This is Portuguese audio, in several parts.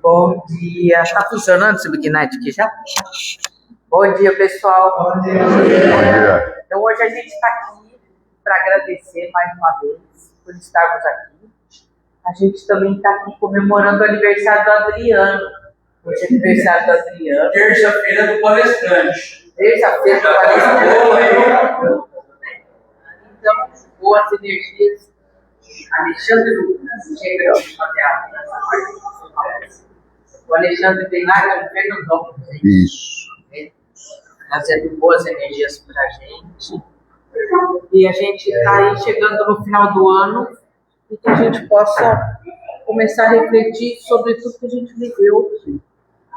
Bom dia. Está funcionando esse Big Night aqui já? Bom dia, pessoal. Bom dia. Então, hoje a gente está aqui para agradecer mais uma vez por estarmos aqui. A gente também está aqui comemorando o aniversário do Adriano. Hoje é aniversário do Adriano. Terça-feira do palestrante. Terça-feira do palestrante. Então, boas energias. Alexandre Lucas, chegamos fazer a parte. O Alexandre vem lá de Pernambuco. Isso. Trazendo boas energias para a gente. E a gente está aí chegando no final do ano e que a gente possa começar a refletir sobre tudo que a gente viveu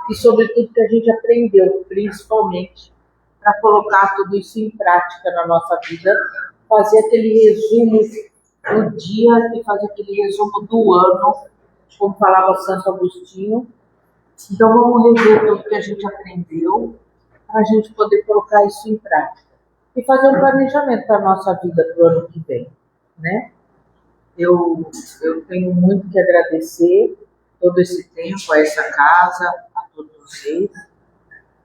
e sobre tudo que a gente aprendeu, principalmente para colocar tudo isso em prática na nossa vida, fazer aquele resumo do dia e fazer aquele resumo do ano, como falava Santo Agostinho. Então vamos rever tudo que a gente aprendeu para a gente poder colocar isso em prática e fazer um planejamento para a nossa vida para o ano que vem, né? Eu tenho muito que agradecer todo esse tempo a essa casa, a todos vocês,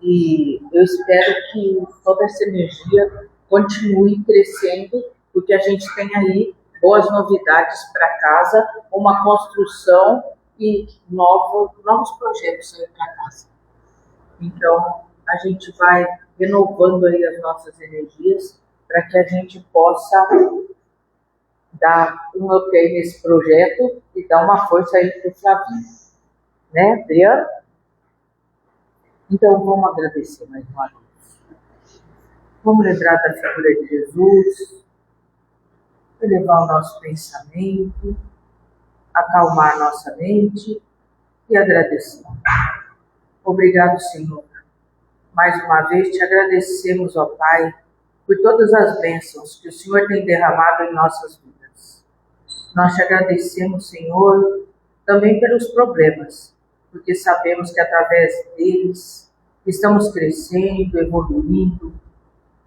e eu espero que toda essa energia continue crescendo, porque a gente tem aí boas novidades para casa, uma construção e novos projetos aí para casa. Então, a gente vai renovando aí as nossas energias para que a gente possa dar um up aí nesse projeto e dar uma força aí para o Flavinho. Né, Adriano? Então, vamos agradecer mais uma vez. Vamos lembrar da figura de Jesus, elevar o nosso pensamento, acalmar a nossa mente e agradecer. Obrigado, Senhor. Mais uma vez te agradecemos, ó Pai, por todas as bênçãos que o Senhor tem derramado em nossas vidas. Nós te agradecemos, Senhor, também pelos problemas, porque sabemos que através deles estamos crescendo, evoluindo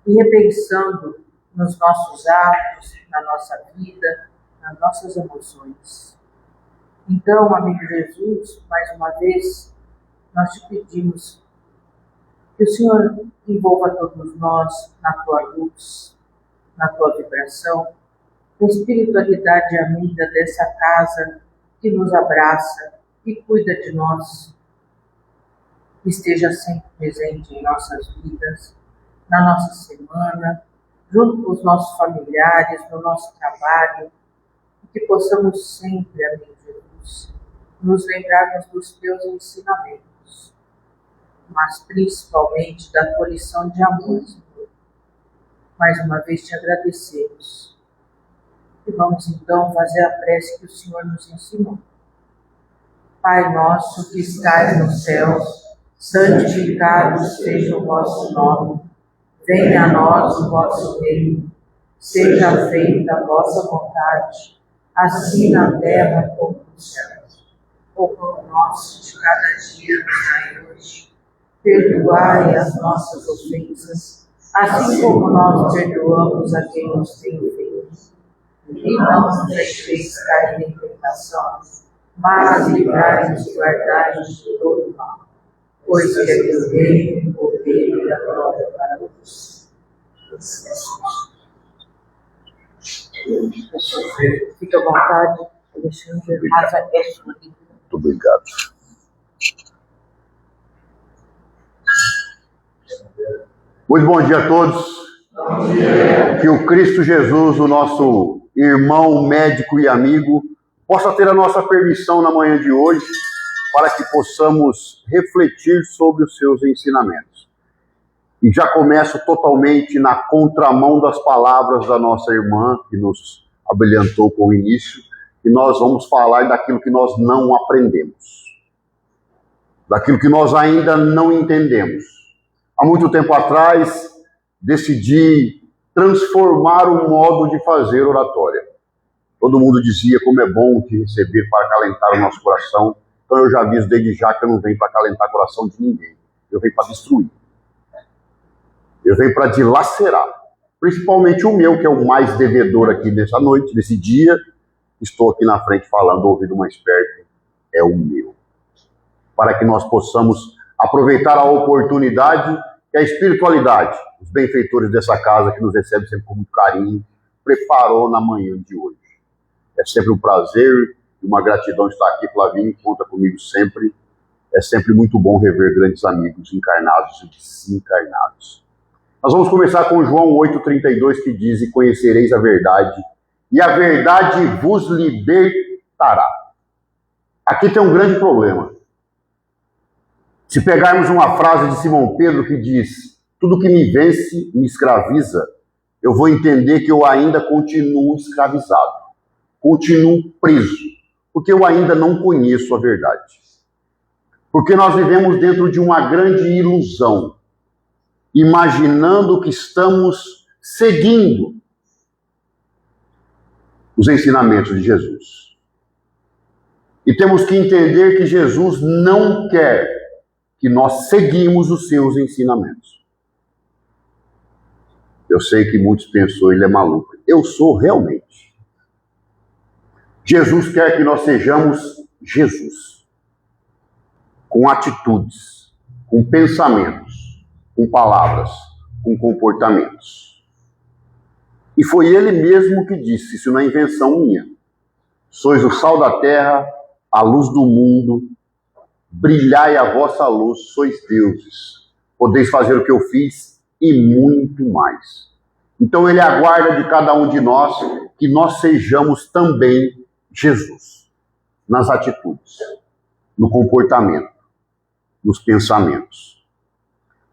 e repensando nos nossos atos, na nossa vida, nas nossas emoções. Então, amigo Jesus, mais uma vez, nós te pedimos que o Senhor envolva todos nós na tua luz, na tua vibração, na espiritualidade amiga dessa casa que nos abraça e cuida de nós, que esteja sempre presente em nossas vidas, na nossa semana, junto com os nossos familiares, no nosso trabalho, e que possamos sempre, amigo Jesus, nos lembrarmos dos teus ensinamentos, mas principalmente da tua lição de amor, Senhor. Mais uma vez te agradecemos. E vamos então fazer a prece que o Senhor nos ensinou. Pai nosso que estais nos céus, santificado seja o vosso nome. Venha a nós o vosso reino. Seja feita a vossa vontade, assim na terra como no céu. O pão nosso de cada dia nos dai hoje. Perdoai as nossas ofensas, assim como nós perdoamos a quem nos tem ofendido. E não nos deixeis cair em tentação, mas livrai-nos e guardai-nos de todo mal. Pois que é teu reino, o poder e a glória para vós. Fique à vontade, Alexandre, a casa é sua. Muito obrigado. Muito bom dia a todos. Bom dia. Que o Cristo Jesus, o nosso irmão, médico e amigo, possa ter a nossa permissão na manhã de hoje para que possamos refletir sobre os seus ensinamentos. E já começo totalmente na contramão das palavras da nossa irmã, que nos abrilhantou com o início, e nós vamos falar daquilo que nós não aprendemos, daquilo que nós ainda não entendemos. Há muito tempo atrás, decidi transformar o modo de fazer oratória. Todo mundo dizia como é bom te receber para acalentar o nosso coração. Então eu já aviso desde já que eu não venho para acalentar o coração de ninguém. Eu venho para destruir. Eu venho para dilacerar. Principalmente o meu, que é o mais devedor aqui nessa noite, nesse dia, estou aqui na frente falando, o ouvido mais perto é o meu. Para que nós possamos aproveitar a oportunidade que a espiritualidade, os benfeitores dessa casa, que nos recebe sempre com muito carinho, preparou na manhã de hoje. É sempre um prazer e uma gratidão estar aqui, Flavinho, conta comigo sempre. É sempre muito bom rever grandes amigos encarnados e desencarnados. Nós vamos começar com João 8,32, que diz: e conhecereis a verdade, e a verdade vos libertará. Aqui tem um grande problema. Se pegarmos uma frase de Simão Pedro que diz: tudo que me vence me escraviza, eu vou entender que eu ainda continuo escravizado, continuo preso, porque eu ainda não conheço a verdade. Porque nós vivemos dentro de uma grande ilusão, imaginando que estamos seguindo os ensinamentos de Jesus. E temos que entender que Jesus não quer que nós seguimos os seus ensinamentos. Eu sei que muitos pensam, ele é maluco. Eu sou realmente. Jesus quer que nós sejamos Jesus. Com atitudes, com pensamentos, com palavras, com comportamentos. E foi ele mesmo que disse, isso não é invenção minha: sois o sal da terra, a luz do mundo, brilhai a vossa luz, sois deuses, podeis fazer o que eu fiz e muito mais. Então ele aguarda de cada um de nós que nós sejamos também Jesus, nas atitudes, no comportamento, nos pensamentos,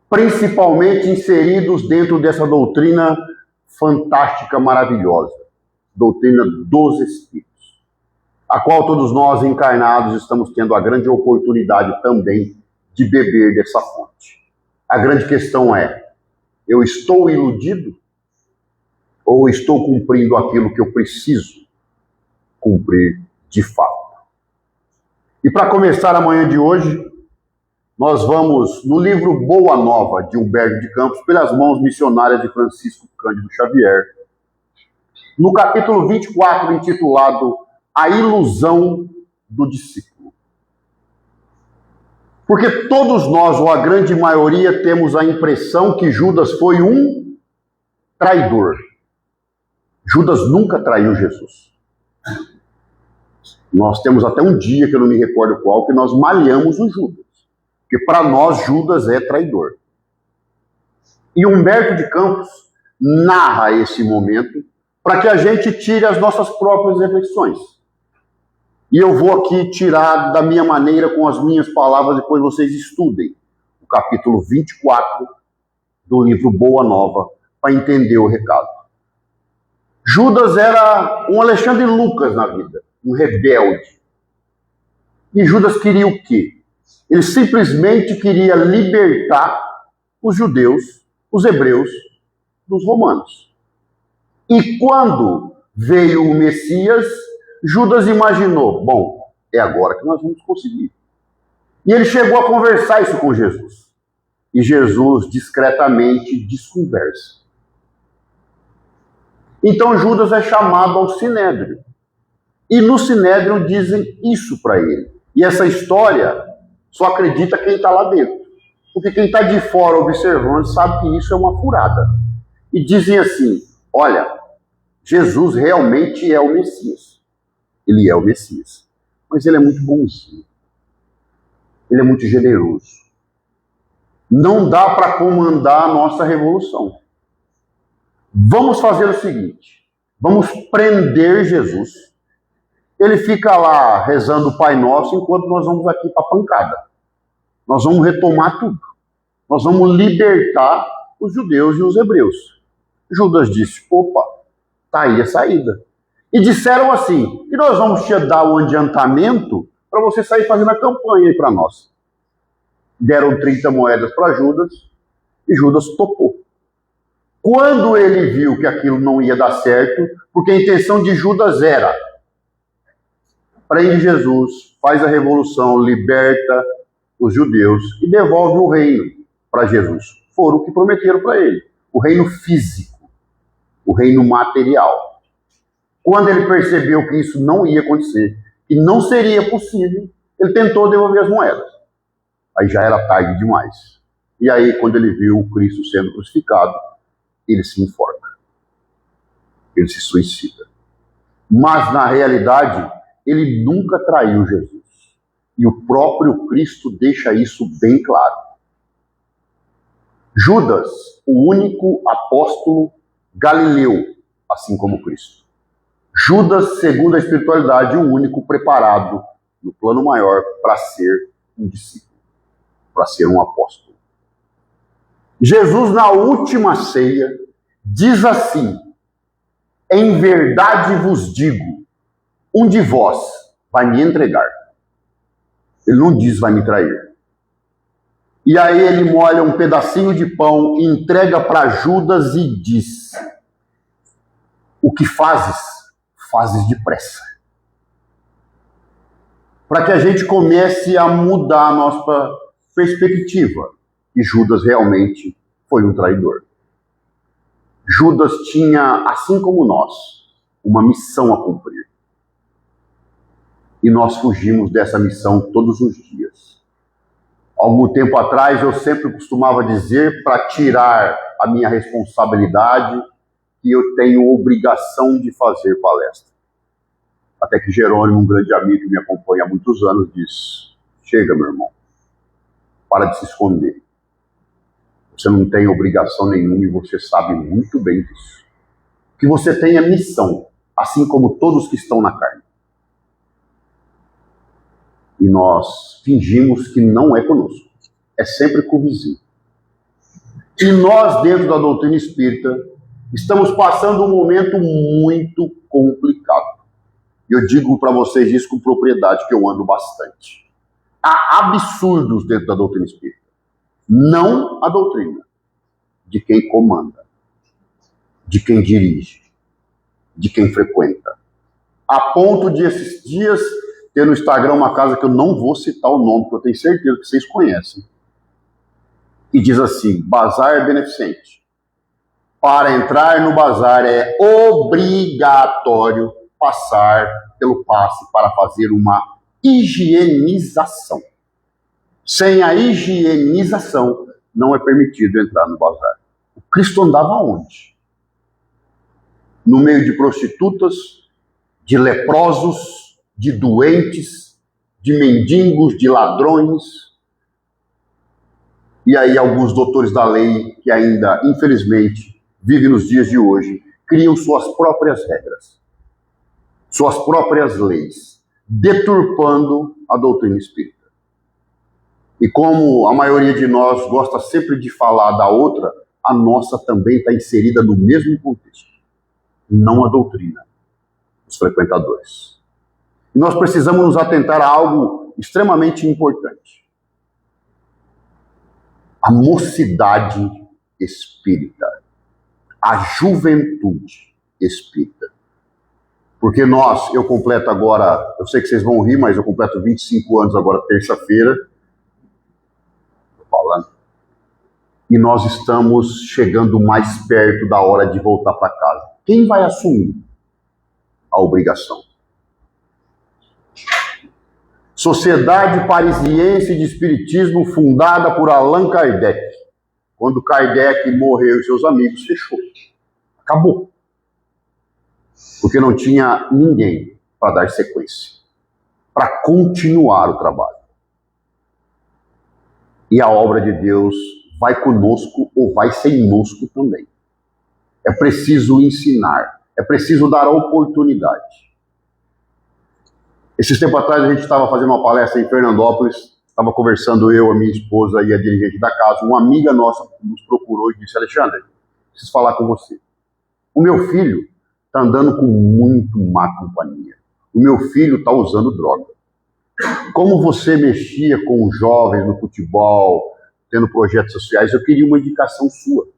principalmente inseridos dentro dessa doutrina fantástica, maravilhosa, doutrina dos Espíritos, a qual todos nós encarnados estamos tendo a grande oportunidade também de beber dessa fonte. A grande questão é: eu estou iludido ou estou cumprindo aquilo que eu preciso cumprir de fato? E para começar a manhã de hoje, nós vamos no livro Boa Nova, de Humberto de Campos, pelas mãos missionárias de Francisco Cândido Xavier, no capítulo 24, intitulado A Ilusão do Discípulo. Porque todos nós, ou a grande maioria, temos a impressão que Judas foi um traidor. Judas nunca traiu Jesus. Nós temos até um dia, que eu não me recordo qual, que nós malhamos o Judas. Porque para nós Judas é traidor. E Humberto de Campos narra esse momento para que a gente tire as nossas próprias reflexões. E eu vou aqui tirar da minha maneira, com as minhas palavras, depois vocês estudem o capítulo 24 do livro Boa Nova, para entender o recado. Judas era um Alexandre Lucas na vida, um rebelde. E Judas queria o quê? Ele simplesmente queria libertar os judeus, os hebreus, dos romanos. E quando veio o Messias, Judas imaginou: bom, é agora que nós vamos conseguir. E ele chegou a conversar isso com Jesus. E Jesus discretamente desconversa. Então Judas é chamado ao Sinédrio. E no Sinédrio dizem isso para ele. E essa história só acredita quem está lá dentro. Porque quem está de fora observando sabe que isso é uma furada. E dizem assim: olha, Jesus realmente é o Messias. Ele é o Messias. Mas ele é muito bonzinho. Ele é muito generoso. Não dá para comandar a nossa revolução. Vamos fazer o seguinte: vamos prender Jesus. Ele fica lá rezando o Pai Nosso enquanto nós vamos aqui para a pancada. Nós vamos retomar tudo. Nós vamos libertar os judeus e os hebreus. Judas disse: opa, tá aí a saída. E disseram assim: e nós vamos te dar o adiantamento para você sair fazendo a campanha aí para nós. Deram 30 moedas para Judas e Judas topou. Quando ele viu que aquilo não ia dar certo, porque a intenção de Judas era: prende Jesus, faz a revolução, liberta os judeus e devolve o reino para Jesus. Foram o que prometeram para ele. O reino físico, o reino material. Quando ele percebeu que isso não ia acontecer, que não seria possível, ele tentou devolver as moedas. Aí já era tarde demais. E aí, quando ele viu o Cristo sendo crucificado, ele se enforca. Ele se suicida. Mas, na realidade, ele nunca traiu Jesus. E o próprio Cristo deixa isso bem claro. Judas, o único apóstolo galileu, assim como Cristo. Judas, segundo a espiritualidade, o único preparado no plano maior para ser um discípulo, para ser um apóstolo. Jesus, na última ceia, diz assim: em verdade vos digo, um de vós vai me entregar. Ele não diz vai me trair. E aí ele molha um pedacinho de pão, entrega para Judas e diz: o que fazes, fazes depressa. Para que a gente comece a mudar a nossa perspectiva. E Judas realmente foi um traidor. Judas tinha, assim como nós, uma missão a cumprir. E nós fugimos dessa missão todos os dias. Algum tempo atrás eu sempre costumava dizer, para tirar a minha responsabilidade, que eu tenho obrigação de fazer palestra. Até que Jerônimo, um grande amigo que me acompanha há muitos anos, disse: chega, meu irmão, para de se esconder. Você não tem obrigação nenhuma e você sabe muito bem disso. Que você tem a missão, assim como todos que estão na carne. E nós fingimos que não é conosco. É sempre com o vizinho. E nós, dentro da doutrina espírita, estamos passando um momento muito complicado. E eu digo para vocês isso com propriedade, que eu ando bastante. Há absurdos dentro da doutrina espírita. Não a doutrina. De quem comanda. De quem dirige. De quem frequenta. A ponto de esses dias ter no Instagram uma casa que eu não vou citar o nome, porque eu tenho certeza que vocês conhecem. E diz assim: bazar beneficente. Para entrar no bazar é obrigatório passar pelo passe para fazer uma higienização. Sem a higienização, não é permitido entrar no bazar. O Cristo andava onde? No meio de prostitutas, de leprosos, de doentes, de mendigos, de ladrões. E aí alguns doutores da lei, que ainda, infelizmente, vivem nos dias de hoje, criam suas próprias regras, suas próprias leis, deturpando a doutrina espírita. E como a maioria de nós gosta sempre de falar da outra, a nossa também está inserida no mesmo contexto. Não a doutrina, os frequentadores. E nós precisamos nos atentar a algo extremamente importante. A mocidade espírita. A juventude espírita. Porque eu completo agora, eu sei que vocês vão rir, mas eu completo 25 anos agora, terça-feira. E nós estamos chegando mais perto da hora de voltar para casa. Quem vai assumir a obrigação? Sociedade Parisiense de Espiritismo, fundada por Allan Kardec. Quando Kardec morreu e seus amigos, fechou. Acabou. Porque não tinha ninguém para dar sequência, para continuar o trabalho. E a obra de Deus vai conosco ou vai senosco também. É preciso ensinar, é preciso dar a oportunidade. Esses tempos atrás a gente estava fazendo uma palestra em Fernandópolis, estava conversando eu, a minha esposa e a dirigente da casa. Uma amiga nossa nos procurou e disse: Alexandre, preciso falar com você. O meu filho está andando com muito má companhia. O meu filho está usando droga. Como você mexia com os jovens no futebol, tendo projetos sociais, eu queria uma indicação sua.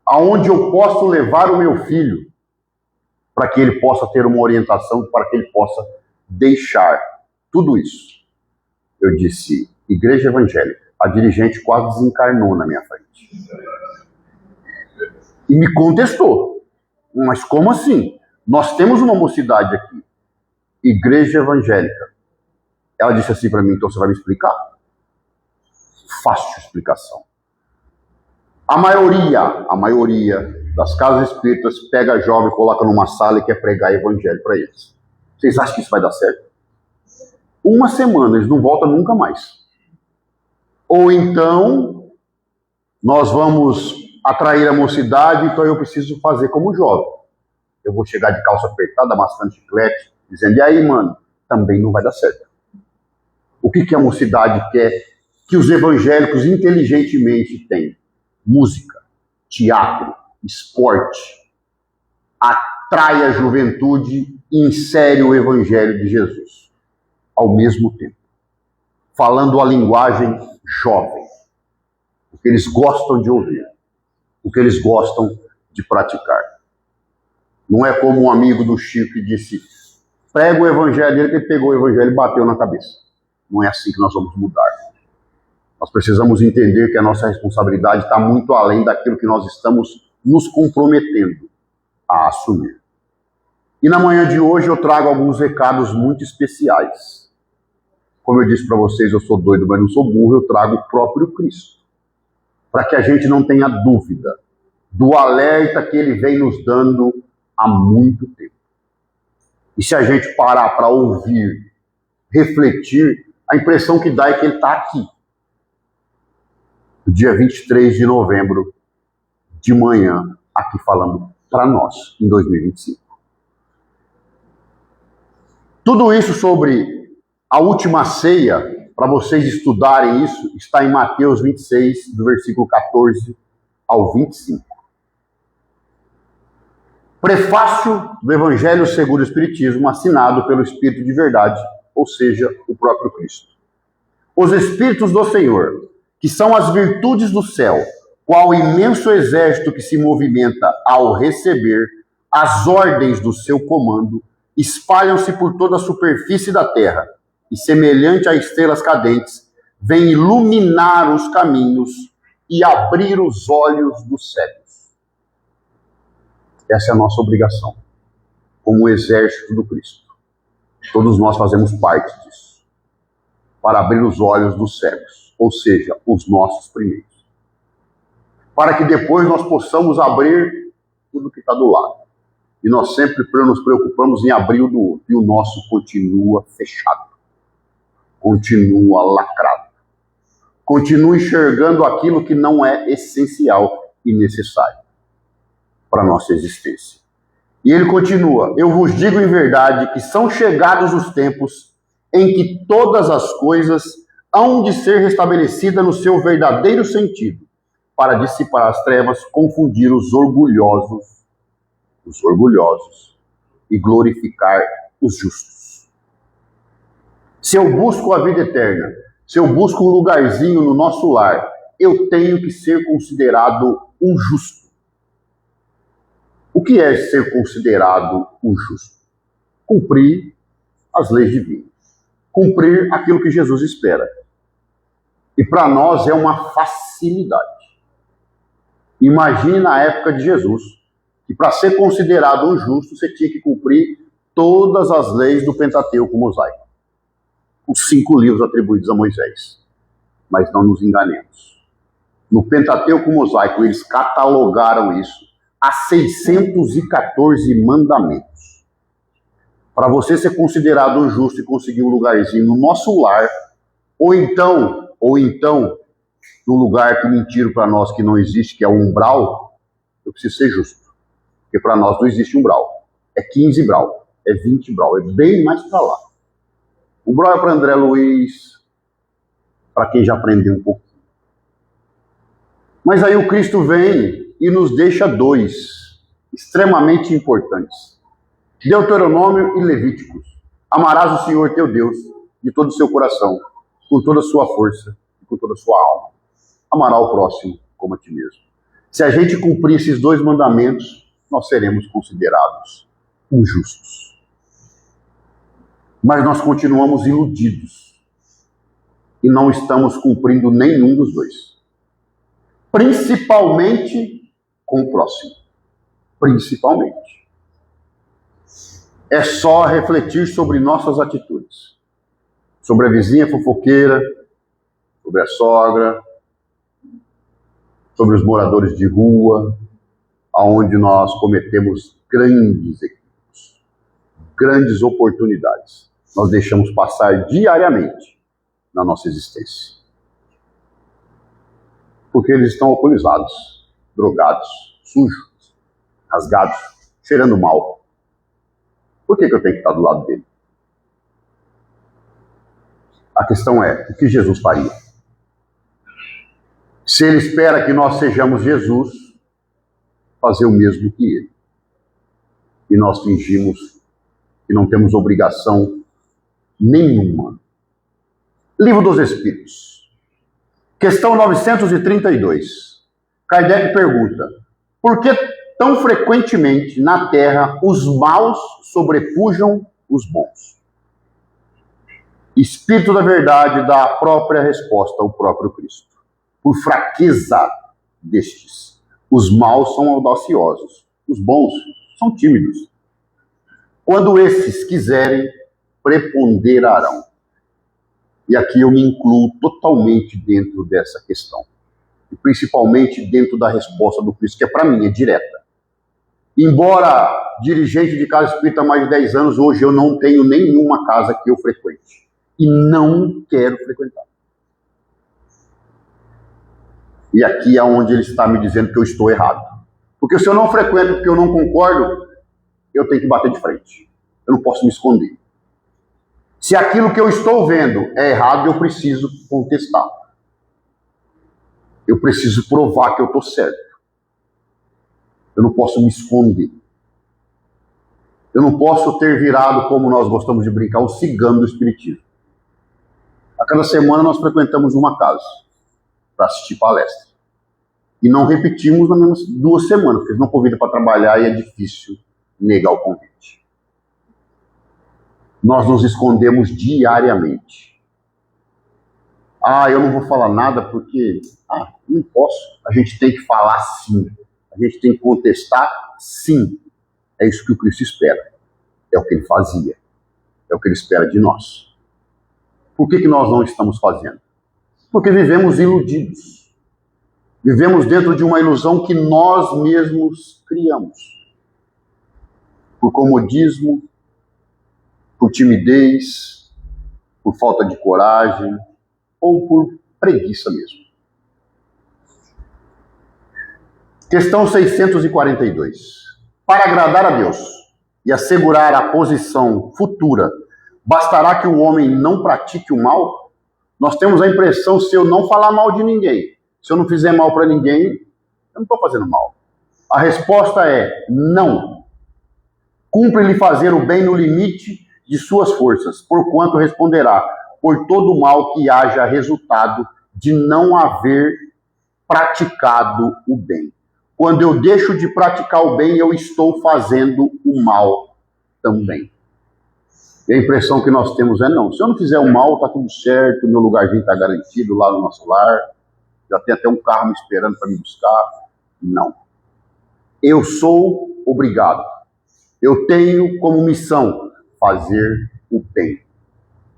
Aonde eu posso levar o meu filho para que ele possa ter uma orientação, para que ele possa deixar tudo isso. Eu disse: Igreja Evangélica. A dirigente quase desencarnou na minha frente. E me contestou. Mas como assim? Nós temos uma mocidade aqui, igreja evangélica. Ela disse assim para mim, então você vai me explicar? Fácil explicação. A maioria das casas espíritas pega jovem, coloca numa sala e quer pregar evangelho para eles. Vocês acham que isso vai dar certo? Uma semana, eles não voltam nunca mais. Ou então, nós vamos atrair a mocidade, então eu preciso fazer como jovem. Eu vou chegar de calça apertada, mascando chiclete, dizendo, e aí, mano? Também não vai dar certo. O que a mocidade quer? Que os evangélicos inteligentemente têm? Música, teatro, esporte. Atrai a juventude e insere o evangelho de Jesus. Ao mesmo tempo. Falando a linguagem jovem. O que eles gostam de ouvir. O que eles gostam de praticar. Não é como um amigo do Chico que disse, prega o evangelho dele, que ele pegou o evangelho e bateu na cabeça. Não é assim que nós vamos mudar. Nós precisamos entender que a nossa responsabilidade está muito além daquilo que nós estamos nos comprometendo a assumir. E na manhã de hoje eu trago alguns recados muito especiais. Como eu disse para vocês, eu sou doido, mas não sou burro, eu trago o próprio Cristo. Para que a gente não tenha dúvida do alerta que ele vem nos dando há muito tempo. E se a gente parar para ouvir, refletir, a impressão que dá é que ele está aqui. No dia 23 de novembro, de manhã, aqui falando para nós, em 2025. Tudo isso sobre a última ceia, para vocês estudarem isso, está em Mateus 26, do versículo 14 ao 25. Prefácio do Evangelho segundo o Espiritismo, assinado pelo Espírito de Verdade, ou seja, o próprio Cristo. Os Espíritos do Senhor, que são as virtudes do céu, qual imenso exército que se movimenta ao receber as ordens do seu comando, espalham-se por toda a superfície da terra, e semelhante a estrelas cadentes, vêm iluminar os caminhos e abrir os olhos dos cegos. Essa é a nossa obrigação, como exército do Cristo. Todos nós fazemos parte disso, para abrir os olhos dos cegos, ou seja, os nossos primeiros. Para que depois nós possamos abrir tudo que está do lado. E nós sempre nos preocupamos em abrir o do outro, e o nosso continua fechado, continua lacrado, continua enxergando aquilo que não é essencial e necessário para a nossa existência. E ele continua, eu vos digo em verdade que são chegados os tempos em que todas as coisas hão de ser restabelecidas no seu verdadeiro sentido, para dissipar as trevas, confundir os orgulhosos e glorificar os justos. Se eu busco a vida eterna, se eu busco um lugarzinho no nosso lar, eu tenho que ser considerado um justo. O que é ser considerado um justo? Cumprir as leis divinas. Cumprir aquilo que Jesus espera. E para nós é uma facilidade. Imagine na época de Jesus, que para ser considerado um justo, você tinha que cumprir todas as leis do Pentateuco mosaico. Os 5 livros atribuídos a Moisés. Mas não nos enganemos. No Pentateuco mosaico, eles catalogaram isso a 614 mandamentos. Para você ser considerado um justo e conseguir um lugarzinho no nosso lar, ou então, no lugar que mentiram para nós que não existe, que é o umbral, eu preciso ser justo. Porque para nós não existe umbral. É 15 brau, é 20 brau, é bem mais para lá. O brau é para André Luiz, para quem já aprendeu um pouquinho. Mas aí o Cristo vem e nos deixa 2 extremamente importantes. Deuteronômio e Levíticos. Amarás o Senhor teu Deus de todo o seu coração, com toda a sua força e com toda a sua alma. Amará o próximo como a ti mesmo. Se a gente cumprir esses 2 mandamentos, nós seremos considerados injustos. Mas nós continuamos iludidos e não estamos cumprindo nenhum dos 2. Principalmente com o próximo. Principalmente. é só refletir sobre nossas atitudes. Sobre a vizinha fofoqueira, sobre a sogra, sobre os moradores de rua, aonde nós cometemos grandes equívocos, grandes oportunidades. Nós deixamos passar diariamente na nossa existência. Porque eles estão alcoolizados, drogados, sujos, rasgados, cheirando mal. Por que eu tenho que estar do lado dele? A questão é, o que Jesus faria? Se ele espera que nós sejamos Jesus, fazer o mesmo que ele. E nós fingimos que não temos obrigação nenhuma. Livro dos Espíritos. Questão 932. Kardec pergunta: por que tão frequentemente na Terra os maus sobrepujam os bons? Espírito da Verdade dá a própria resposta ao próprio Cristo. Por fraqueza destes. Os maus são audaciosos, os bons são tímidos. Quando esses quiserem, preponderarão. E aqui eu me incluo totalmente dentro dessa questão. E principalmente dentro da resposta do Cristo, que para mim é direta. Embora dirigente de casa espírita há mais de 10 anos, hoje eu não tenho nenhuma casa que eu frequente. E não quero frequentar. E aqui é onde ele está me dizendo que eu estou errado. Porque se eu não frequento porque eu não concordo, eu tenho que bater de frente. Eu não posso me esconder. Se aquilo que eu estou vendo é errado, eu preciso contestar. Eu preciso provar que eu estou certo. Eu não posso me esconder. Eu não posso ter virado, como nós gostamos de brincar, o cigano do espiritismo. A cada semana nós frequentamos uma casa para assistir palestra. E não repetimos nas mesmas 2 semanas, porque eles não convidam para trabalhar e é difícil negar o convite. Nós nos escondemos diariamente. Eu não vou falar nada porque... não posso. A gente tem que falar sim. A gente tem que contestar sim. É isso que o Cristo espera. É o que ele fazia. É o que ele espera de nós. Por que nós não estamos fazendo? Porque vivemos iludidos. Vivemos dentro de uma ilusão que nós mesmos criamos. Por comodismo, por timidez, por falta de coragem ou por preguiça mesmo. Questão 642. Para agradar a Deus e assegurar a posição futura, bastará que o homem não pratique o mal? Nós temos a impressão, se eu não falar mal de ninguém, se eu não fizer mal para ninguém, eu não estou fazendo mal. A resposta é não. Cumpre-lhe fazer o bem no limite de suas forças, porquanto responderá por todo o mal que haja resultado de não haver praticado o bem. Quando eu deixo de praticar o bem, eu estou fazendo o mal também. E a impressão que nós temos é não. Se eu não fizer o mal, está tudo certo, meu lugarzinho está garantido lá no nosso lar, já tem até um carro me esperando para me buscar. Não. Eu sou obrigado. Eu tenho como missão fazer o bem.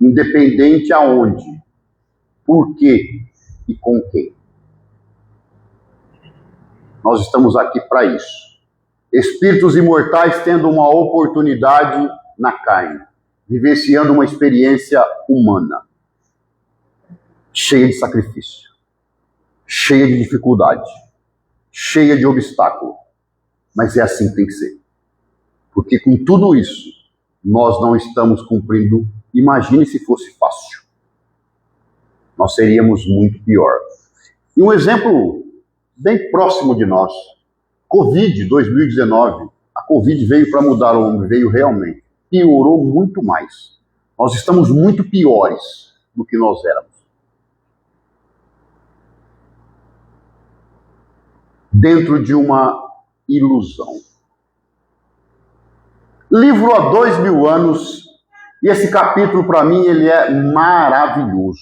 Independente aonde, por quê e com quem. Nós estamos aqui para isso. Espíritos imortais tendo uma oportunidade na carne, vivenciando uma experiência humana, cheia de sacrifício, cheia de dificuldade, cheia de obstáculo. Mas é assim que tem que ser. Porque com tudo isso, nós não estamos cumprindo. Imagine se fosse fácil. Nós seríamos muito pior. E um exemplo bem próximo de nós, Covid 2019. A Covid veio para mudar o homem, veio realmente. Piorou muito mais. Nós estamos muito piores do que nós éramos. Dentro de uma ilusão. Livro há 2000 anos, e esse capítulo para mim ele é maravilhoso,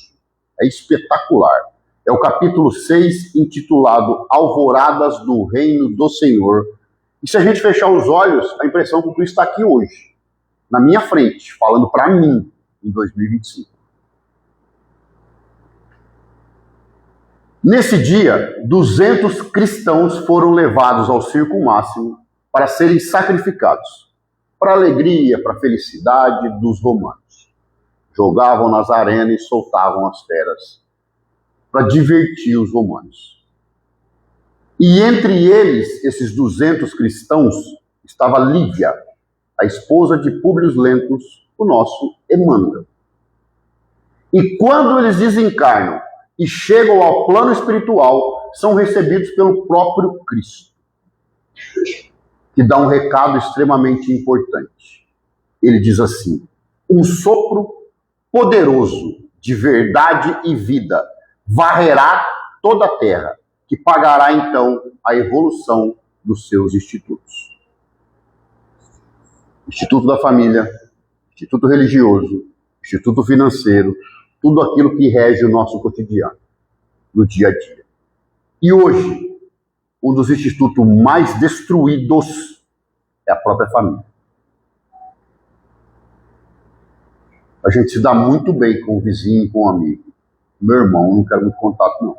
é espetacular. É o capítulo 6, intitulado Alvoradas do Reino do Senhor. E se a gente fechar os olhos, a impressão que o Cristo está aqui hoje. na minha frente, falando para mim, em 2025. Nesse dia, 200 cristãos foram levados ao circo máximo para serem sacrificados, para a alegria, para a felicidade dos romanos. Jogavam nas arenas e soltavam as feras para divertir os romanos. E entre eles, esses 200 cristãos, estava Lívia, a esposa de Públio Lentulus, o nosso Emmanuel. E quando eles desencarnam e chegam ao plano espiritual, são recebidos pelo próprio Cristo, que dá um recado extremamente importante. Ele diz assim: um sopro poderoso de verdade e vida varrerá toda a terra, que pagará então a evolução dos seus institutos. Instituto da família, instituto religioso, instituto financeiro, tudo aquilo que rege o nosso cotidiano, no dia a dia. E hoje, um dos institutos mais destruídos é a própria família. A gente se dá muito bem com o vizinho, com o amigo. Meu irmão, não quero muito contato, não.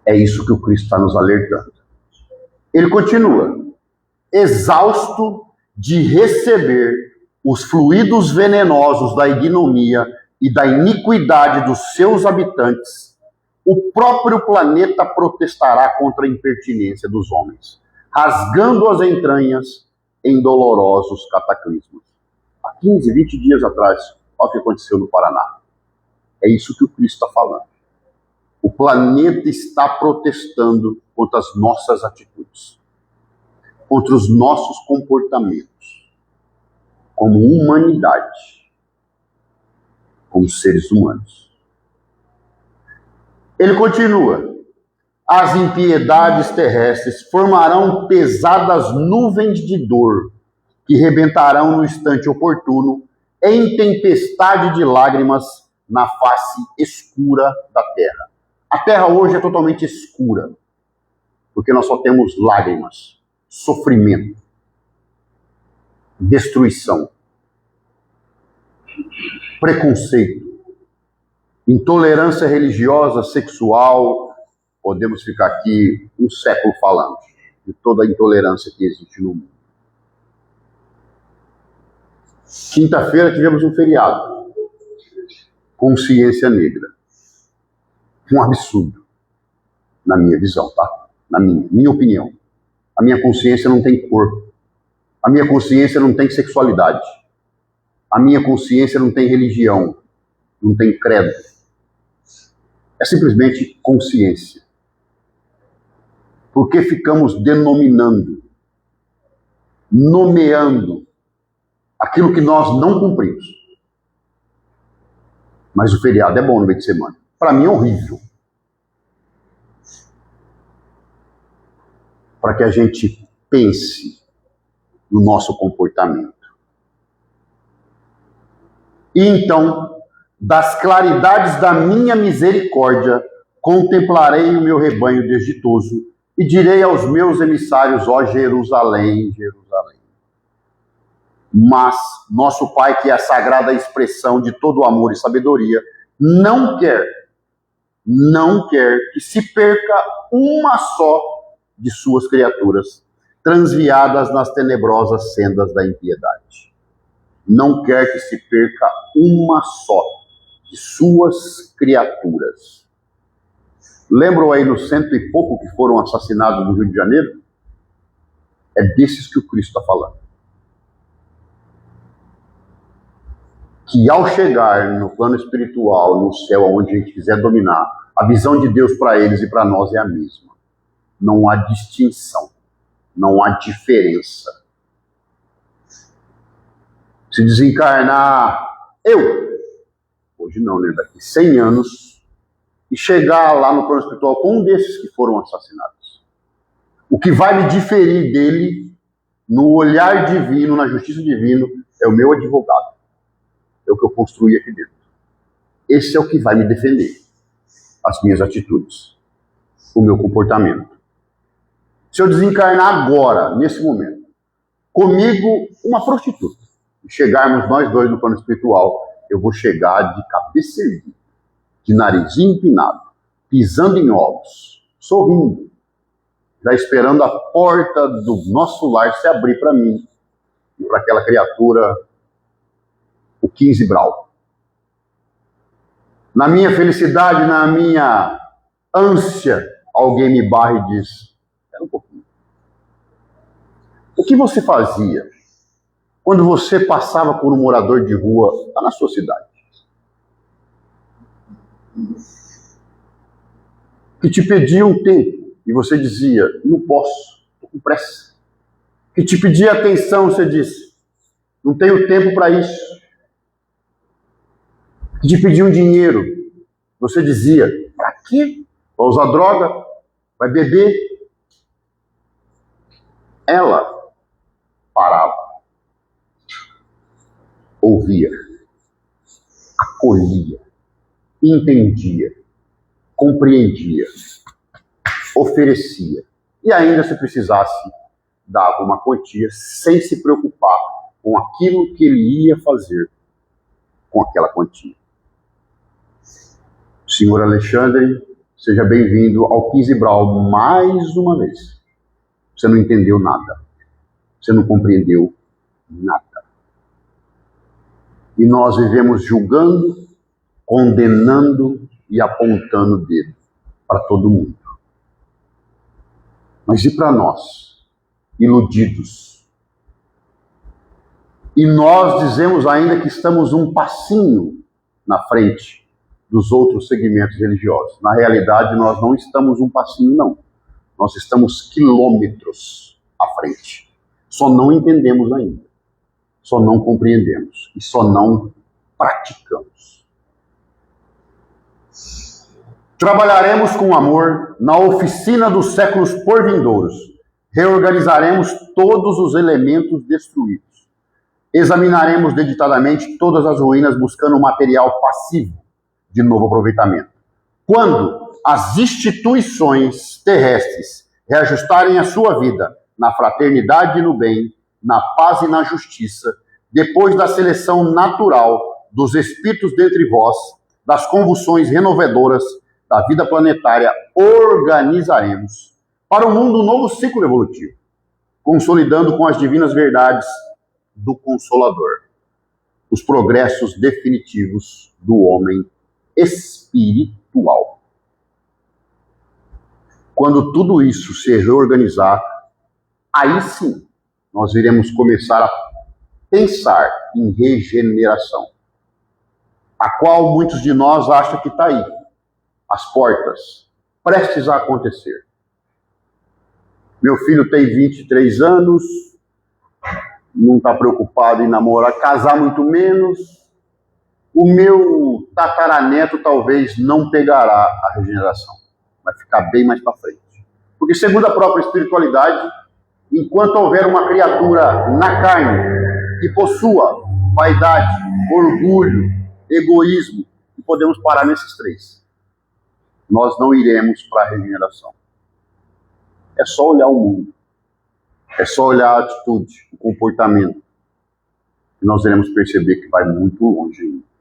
É isso que o Cristo está nos alertando. Ele continua: exausto de receber os fluidos venenosos da ignomia e da iniquidade dos seus habitantes, o próprio planeta protestará contra a impertinência dos homens, rasgando as entranhas em dolorosos cataclismos. Há 15, 20 dias atrás, olha o que aconteceu no Paraná. É isso que o Cristo está falando. O planeta está protestando contra as nossas atitudes, contra os nossos comportamentos, como humanidade, como seres humanos. Ele continua: as impiedades terrestres formarão pesadas nuvens de dor, que rebentarão no instante oportuno, em tempestade de lágrimas na face escura da terra. A terra hoje é totalmente escura, porque nós só temos lágrimas, sofrimento, destruição, preconceito, intolerância religiosa, sexual. Podemos ficar aqui um século falando de toda a intolerância que existe no mundo. Quinta-feira tivemos um feriado, Consciência Negra. Um absurdo, na minha visão, tá? Na minha opinião. A minha consciência não tem cor. A minha consciência não tem sexualidade. A minha consciência não tem religião. Não tem credo. É simplesmente consciência. Porque ficamos denominando, nomeando aquilo que nós não cumprimos. Mas o feriado é bom no meio de semana. Para mim é horrível. Para que a gente pense no nosso comportamento. E então, das claridades da minha misericórdia, contemplarei o meu rebanho desditoso e direi aos meus emissários: ó Jerusalém, Jerusalém. Mas nosso Pai, que é a sagrada expressão de todo amor e sabedoria, não quer que se perca uma só de suas criaturas, transviadas nas tenebrosas sendas da impiedade. Não quer que se perca uma só de suas criaturas. Lembram aí nos 100 e pouco que foram assassinados no Rio de Janeiro? É desses que o Cristo está falando. Que ao chegar no plano espiritual, no céu, onde a gente quiser dominar, a visão de Deus para eles e para nós é a mesma. Não há distinção, não há diferença. Se desencarnar hoje não, né? Daqui 100 anos, e chegar lá no plano espiritual com um desses que foram assassinados. O que vai me diferir dele, no olhar divino, na justiça divina, é o meu advogado. É o que eu construí aqui dentro. Esse é o que vai me defender. As minhas atitudes. O meu comportamento. Se eu desencarnar agora, nesse momento, comigo uma prostituta, e chegarmos nós dois no plano espiritual, eu vou chegar de cabeça erguida, de narizinho empinado, pisando em ovos, sorrindo, já esperando a porta do nosso lar se abrir para mim e para aquela criatura, o 15 Brau. Na minha felicidade, na minha ânsia, alguém me barra e diz: espera um pouquinho. O que você fazia quando você passava por um morador de rua lá na sua cidade? Que te pedia um tempo e você dizia: não posso, estou com pressa. Que te pedia atenção, você disse: não tenho tempo para isso. Que te pediam dinheiro, você dizia: para quê? Vai usar droga? Vai beber? Ela parava, ouvia, acolhia, entendia, compreendia, oferecia e ainda, se precisasse, dava uma quantia sem se preocupar com aquilo que ele ia fazer com aquela quantia. Senhor Alexandre, seja bem-vindo ao 15 Brau mais uma vez. Você não entendeu nada. Você não compreendeu nada. E nós vivemos julgando, condenando e apontando o dedo para todo mundo. Mas e para nós, iludidos? E nós dizemos ainda que estamos um passinho na frente dos outros segmentos religiosos. Na realidade, nós não estamos um passinho, não. Nós estamos quilômetros à frente. Só não entendemos ainda. Só não compreendemos. E só não praticamos. Trabalharemos com amor na oficina dos séculos por vindouros. Reorganizaremos todos os elementos destruídos. Examinaremos dedicadamente todas as ruínas buscando material passivo de novo aproveitamento. Quando as instituições terrestres reajustarem a sua vida na fraternidade e no bem, na paz e na justiça, depois da seleção natural dos espíritos dentre vós, das convulsões renovadoras da vida planetária, organizaremos para o mundo um novo ciclo evolutivo, consolidando com as divinas verdades do Consolador os progressos definitivos do homem espiritual. Quando tudo isso se reorganizar, aí sim nós iremos começar a pensar em regeneração, a qual muitos de nós acham que está aí, às portas, prestes a acontecer. Meu filho tem 23 anos, não está preocupado em namorar, casar muito menos. O meu tataraneto talvez não pegará a regeneração, vai ficar bem mais para frente. Porque, segundo a própria espiritualidade, enquanto houver uma criatura na carne que possua vaidade, orgulho, egoísmo, e podemos parar nesses três, nós não iremos para a regeneração. É só olhar o mundo, é só olhar a atitude, o comportamento, e nós iremos perceber que vai muito longe ainda.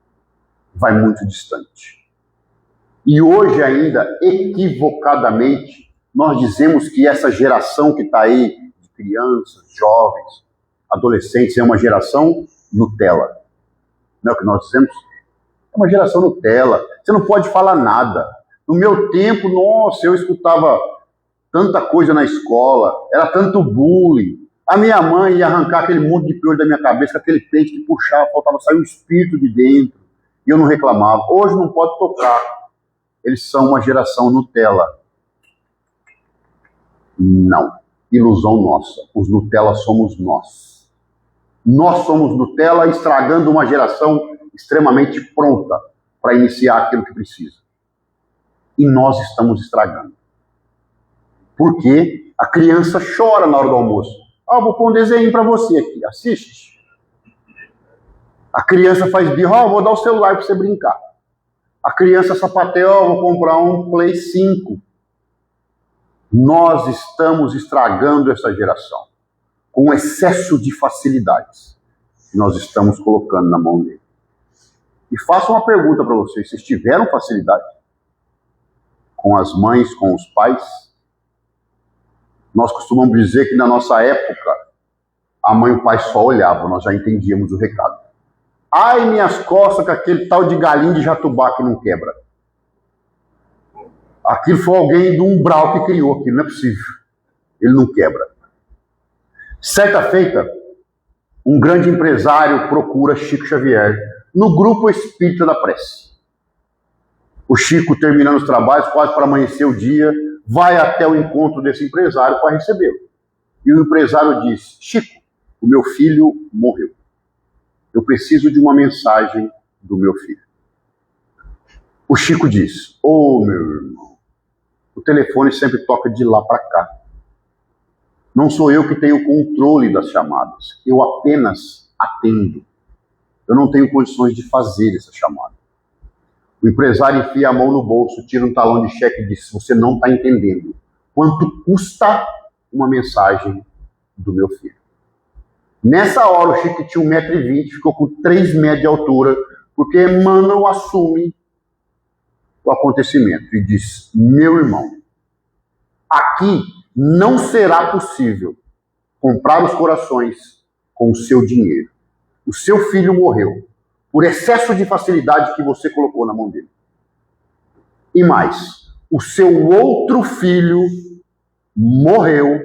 Vai muito distante. E hoje ainda, equivocadamente, nós dizemos que essa geração que está aí, de crianças, jovens, adolescentes, é uma geração Nutella. Não é o que nós dizemos? É uma geração Nutella. Você não pode falar nada. No meu tempo, nossa, eu escutava tanta coisa na escola, era tanto bullying. A minha mãe ia arrancar aquele monte de piolho da minha cabeça, com aquele pente que puxava, faltava sair um espírito de dentro. E eu não reclamava. Hoje não pode tocar. Eles são uma geração Nutella. Não. Ilusão nossa. Os Nutella somos nós. Nós somos Nutella estragando uma geração extremamente pronta para iniciar aquilo que precisa. E nós estamos estragando. Porque a criança chora na hora do almoço. Vou pôr um desenho para você aqui. Assiste. A criança faz birra, vou dar o celular para você brincar. A criança sapateia, vou comprar um Play 5. Nós estamos estragando essa geração. com excesso de facilidades que nós estamos colocando na mão dele. E faço uma pergunta para vocês: vocês tiveram facilidade com as mães, com os pais? Nós costumamos dizer que na nossa época a mãe e o pai só olhavam, nós já entendíamos o recado. Ai, minhas costas, com aquele tal de galinho de jatubá que não quebra. Aquilo foi alguém do umbral que criou aquilo, não é possível. Ele não quebra. Certa feita, um grande empresário procura Chico Xavier no grupo Espírita da Prece. O Chico, terminando os trabalhos, quase para amanhecer o dia, vai até o encontro desse empresário para recebê-lo. E o empresário diz: Chico, o meu filho morreu. Eu preciso de uma mensagem do meu filho. O Chico diz: ô meu irmão, o telefone sempre toca de lá para cá. Não sou eu que tenho o controle das chamadas. Eu apenas atendo. Eu não tenho condições de fazer essa chamada. O empresário enfia a mão no bolso, tira um talão de cheque e diz: você não está entendendo quanto custa uma mensagem do meu filho. Nessa hora, o Chico tinha 1,20 m, ficou com 3 metros de altura, porque Emmanuel assume o acontecimento e diz: meu irmão, aqui não será possível comprar os corações com o seu dinheiro. O seu filho morreu por excesso de facilidade que você colocou na mão dele. E mais, o seu outro filho morreu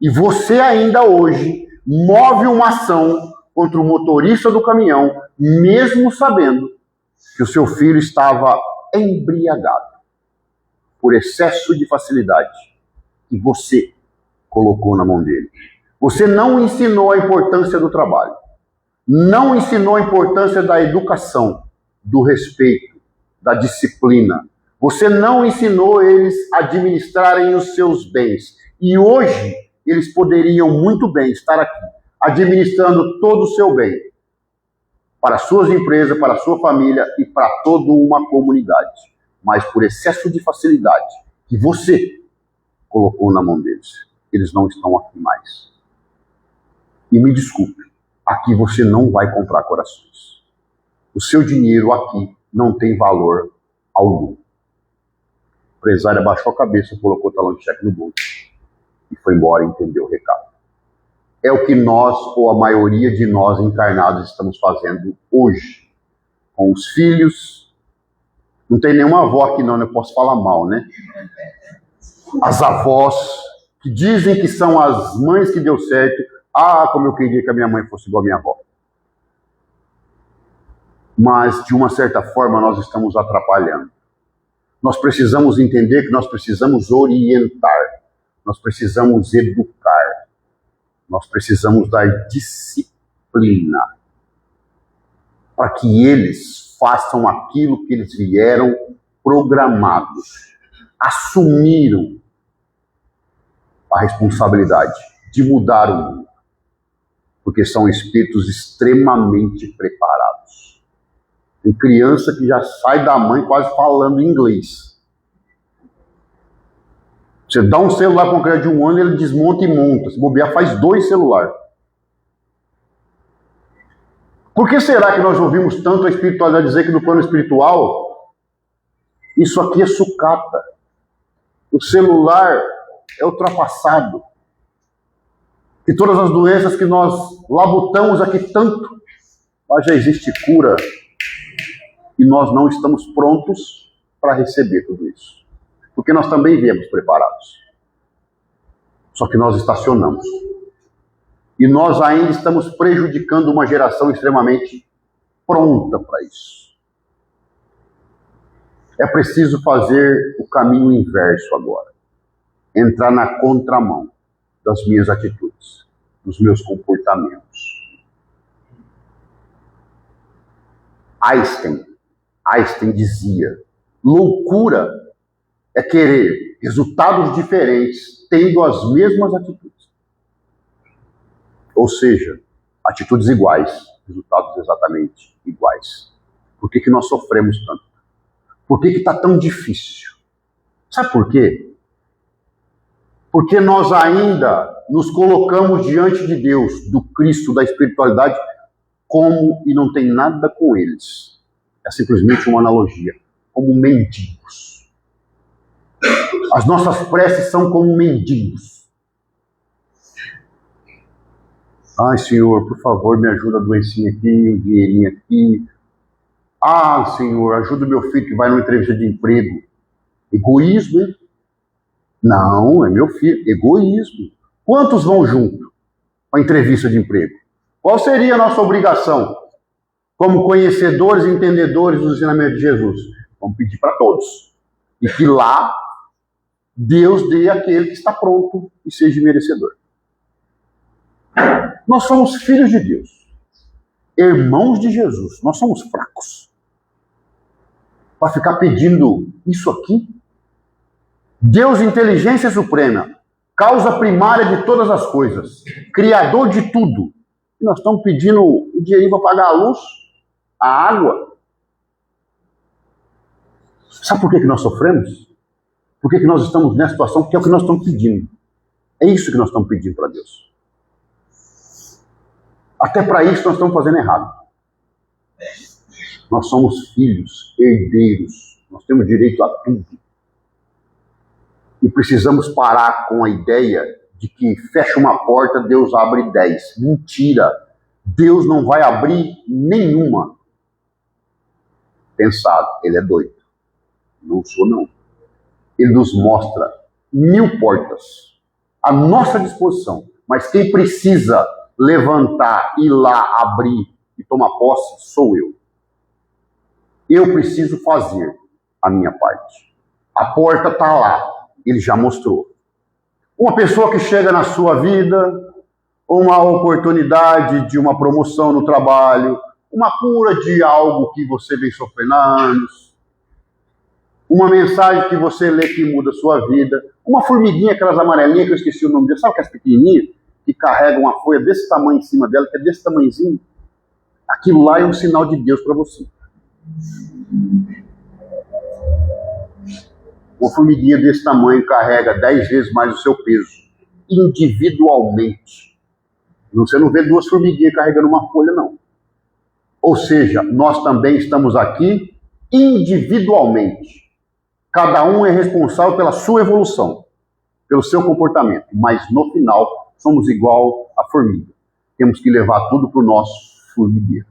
e você ainda hoje move uma ação contra o motorista do caminhão, mesmo sabendo que o seu filho estava embriagado por excesso de facilidade que você colocou na mão dele. Você não ensinou a importância do trabalho, não ensinou a importância da educação, do respeito, da disciplina. Você não ensinou eles a administrarem os seus bens. E hoje eles poderiam muito bem estar aqui, administrando todo o seu bem, para suas empresas, para a sua família e para toda uma comunidade. Mas por excesso de facilidade que você colocou na mão deles, eles não estão aqui mais. E me desculpe, aqui você não vai comprar corações. O seu dinheiro aqui não tem valor algum. O empresário abaixou a cabeça, colocou o talão de cheque no bolso e foi embora e entendeu o recado. É o que nós, ou a maioria de nós encarnados, estamos fazendo hoje com os filhos. Não tem nenhuma avó aqui não, eu posso falar mal, né? As avós que dizem que são as mães que deu certo. Ah, como eu queria que a minha mãe fosse igual a minha avó. Mas, de uma certa forma, nós estamos atrapalhando. Nós precisamos entender que nós precisamos orientar, nós precisamos educar, nós precisamos dar disciplina para que eles façam aquilo que eles vieram programados, assumiram a responsabilidade de mudar o mundo, porque são espíritos extremamente preparados. Tem criança que já sai da mãe quase falando inglês. Você dá um celular com criança de 1 ano, ele desmonta e monta. Se bobear, faz 2 celulares. Por que será que nós ouvimos tanto a espiritualidade dizer que no plano espiritual, isso aqui é sucata? O celular é ultrapassado. E todas as doenças que nós labutamos aqui tanto, mas já existe cura. E nós não estamos prontos para receber tudo isso. Porque nós também viemos preparados. Só que nós estacionamos. E nós ainda estamos prejudicando uma geração extremamente pronta para isso. É preciso fazer o caminho inverso agora. Entrar na contramão das minhas atitudes, dos meus comportamentos. Einstein dizia: loucura é querer resultados diferentes tendo as mesmas atitudes. Ou seja, atitudes iguais, resultados exatamente iguais. Por que nós sofremos tanto? Por que está tão difícil? Sabe por quê? Porque nós ainda nos colocamos diante de Deus, do Cristo, da espiritualidade, como, e não tem nada com eles. É simplesmente uma analogia, como mendigos. As nossas preces são como mendigos. Ai, Senhor, por favor, me ajuda a doencinha aqui, o dinheirinho aqui. Ah, Senhor, ajuda o meu filho que vai numa entrevista de emprego. Egoísmo, hein? Não, é meu filho. Egoísmo. Quantos vão junto para a entrevista de emprego? Qual seria a nossa obrigação como conhecedores e entendedores dos ensinamentos de Jesus? Vamos pedir para todos. E que lá Deus dê àquele que está pronto e seja merecedor. Nós somos filhos de Deus, irmãos de Jesus. Nós somos fracos para ficar pedindo isso aqui. Deus, inteligência suprema, causa primária de todas as coisas, criador de tudo. E nós estamos pedindo o dinheirinho para pagar a luz, a água. Sabe por que nós sofremos? Por que nós estamos nessa situação? Porque é o que nós estamos pedindo. É isso que nós estamos pedindo para Deus. Até para isso nós estamos fazendo errado. Nós somos filhos, herdeiros. Nós temos direito a tudo. E precisamos parar com a ideia de que fecha uma porta, Deus abre 10. Mentira! Deus não vai abrir nenhuma. Pensado, ele é doido. Não sou, não. Ele nos mostra 1000 portas à nossa disposição. Mas quem precisa levantar, ir lá, abrir e tomar posse, sou eu. Eu preciso fazer a minha parte. A porta está lá. Ele já mostrou. Uma pessoa que chega na sua vida, uma oportunidade de uma promoção no trabalho, uma cura de algo que você vem sofrendo há anos, uma mensagem que você lê que muda a sua vida, uma formiguinha, aquelas amarelinhas que eu esqueci o nome dela, sabe aquelas pequenininhas que carregam uma folha desse tamanho em cima dela, que é desse tamanhozinho? Aquilo lá é um sinal de Deus para você. Uma formiguinha desse tamanho carrega 10 vezes mais o seu peso, individualmente. Você não vê 2 formiguinhas carregando uma folha, não. Ou seja, nós também estamos aqui individualmente. Cada um é responsável pela sua evolução, pelo seu comportamento. Mas no final, somos igual a formiga. Temos que levar tudo para o nosso formigueiro.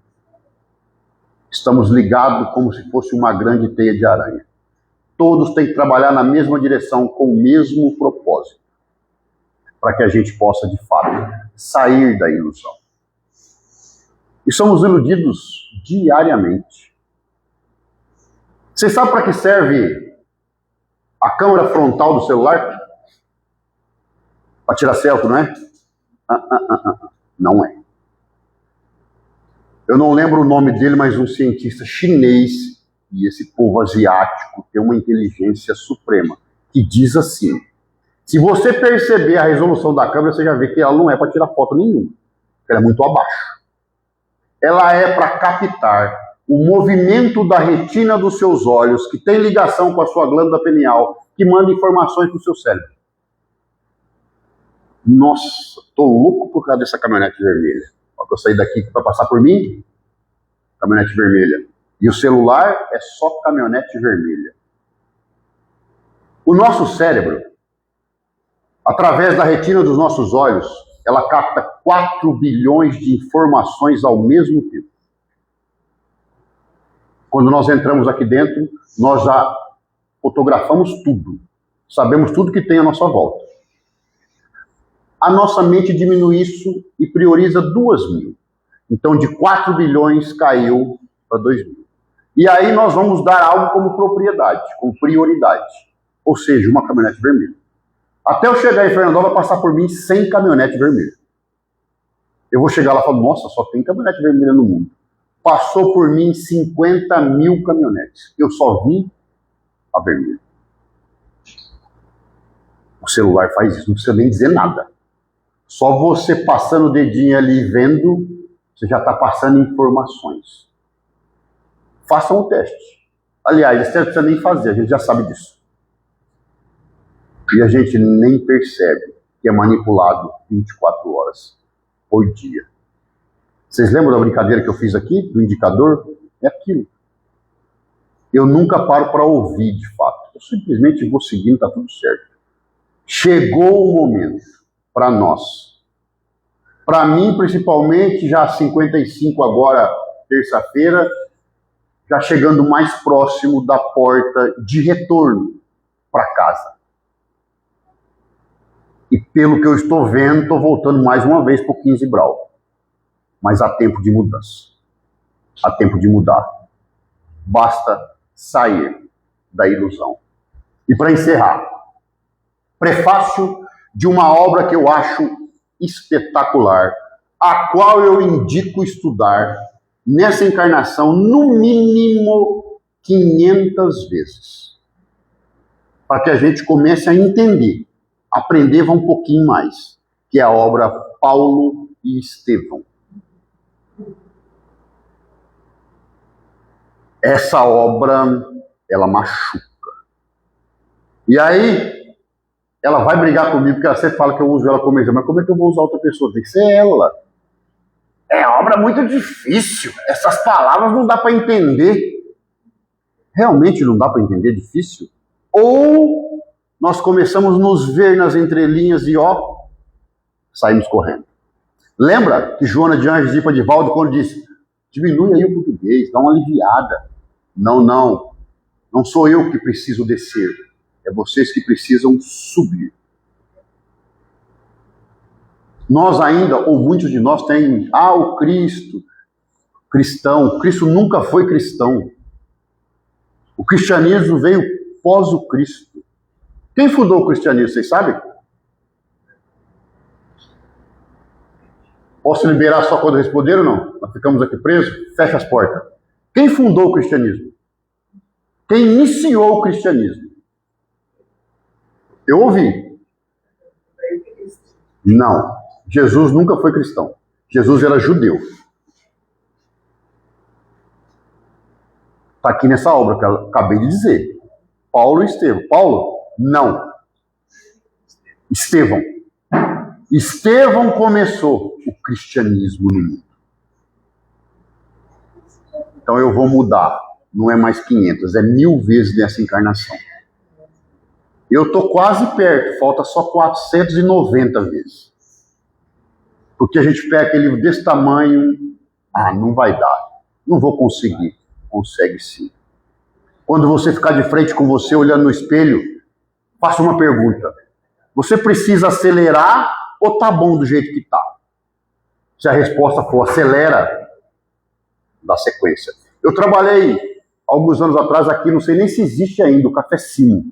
Estamos ligados como se fosse uma grande teia de aranha. Todos têm que trabalhar na mesma direção, com o mesmo propósito, para que a gente possa, de fato, sair da ilusão. E somos iludidos diariamente. Você sabe para que serve a câmera frontal do celular? Para tirar selfie, não é? Não é. Eu não lembro o nome dele, mas um cientista chinês, e esse povo asiático tem uma inteligência suprema, que diz assim: se você perceber a resolução da câmera, você já vê que ela não é para tirar foto nenhuma, ela é muito abaixo. Ela é para captar o movimento da retina dos seus olhos, que tem ligação com a sua glândula pineal, que manda informações para o seu cérebro. Nossa, tô louco por causa dessa caminhonete vermelha. Ó, que eu saí daqui para passar por mim, caminhonete vermelha. E o celular é só caminhonete vermelha. O nosso cérebro, através da retina dos nossos olhos, ela capta 4 bilhões de informações ao mesmo tempo. Quando nós entramos aqui dentro, nós já fotografamos tudo. Sabemos tudo que tem à nossa volta. A nossa mente diminui isso e prioriza 2.000. Então, de 4 bilhões caiu para 2.000. E aí nós vamos dar algo como propriedade, como prioridade. Ou seja, uma caminhonete vermelha. Até eu chegar em Fernandão, vai passar por mim 100 caminhonetes vermelhas. Eu vou chegar lá e falar, nossa, só tem caminhonete vermelha no mundo. Passou por mim 50.000 caminhonetes. Eu só vi a vermelha. O celular faz isso, não precisa nem dizer nada. Só você passando o dedinho ali e vendo, você já está passando informações. Façam o teste. Aliás, esse teste não precisa nem fazer, a gente já sabe disso. E a gente nem percebe. que é manipulado 24 horas por dia. Vocês lembram da brincadeira que eu fiz aqui, do indicador? É aquilo. Eu nunca paro para ouvir, de fato. Eu simplesmente vou seguindo, está tudo certo. Chegou o momento para nós. Para mim, principalmente, já 55 agora, terça-feira, já chegando mais próximo da porta de retorno para casa. E pelo que eu estou vendo, estou voltando mais uma vez para o 15 Brau. Mas há tempo de mudança. Há tempo de mudar. Basta sair da ilusão. E para encerrar, prefácio de uma obra que eu acho espetacular, a qual eu indico estudar nessa encarnação no mínimo 500 vezes. Para que a gente comece a entender, aprender um pouquinho mais, que é a obra Paulo e Estevão. Essa obra, ela machuca. E aí, ela vai brigar comigo, porque ela sempre fala que eu uso ela como exemplo. Mas como é que eu vou usar outra pessoa? Tem que ser ela. É obra muito difícil. Essas palavras não dá para entender. Realmente não dá para entender, difícil? Ou nós começamos a nos ver nas entrelinhas e saímos correndo. Lembra que Joana de Anjos e Divaldo, quando disse, diminui aí o português, dá uma aliviada. Não sou eu que preciso descer, é vocês que precisam subir. Nós ainda, ou muitos de nós têm, o Cristo, cristão. Cristo nunca foi cristão. O cristianismo veio pós o Cristo. Quem fundou o cristianismo, vocês sabem? Posso liberar só quando responder ou não? Nós ficamos aqui presos? Fecha as portas. Quem fundou o cristianismo? Quem iniciou o cristianismo? Eu ouvi. Não. Jesus nunca foi cristão. Jesus era judeu. Está aqui nessa obra que eu acabei de dizer. Paulo e Estevão. Paulo? Não. Estevão. Estevão começou o cristianismo no mundo. Então eu vou mudar. Não é mais 500, é 1000 vezes nessa encarnação. Eu estou quase perto, falta só 490 vezes. Porque a gente pega aquele livro desse tamanho, não vai dar, não vou conseguir. Consegue sim. Quando você ficar de frente com você, olhando no espelho, faça uma pergunta. Você precisa acelerar ou tá bom do jeito que tá? Se a resposta for acelera, dá sequência. Eu trabalhei alguns anos atrás aqui, não sei nem se existe ainda, o Café Simo.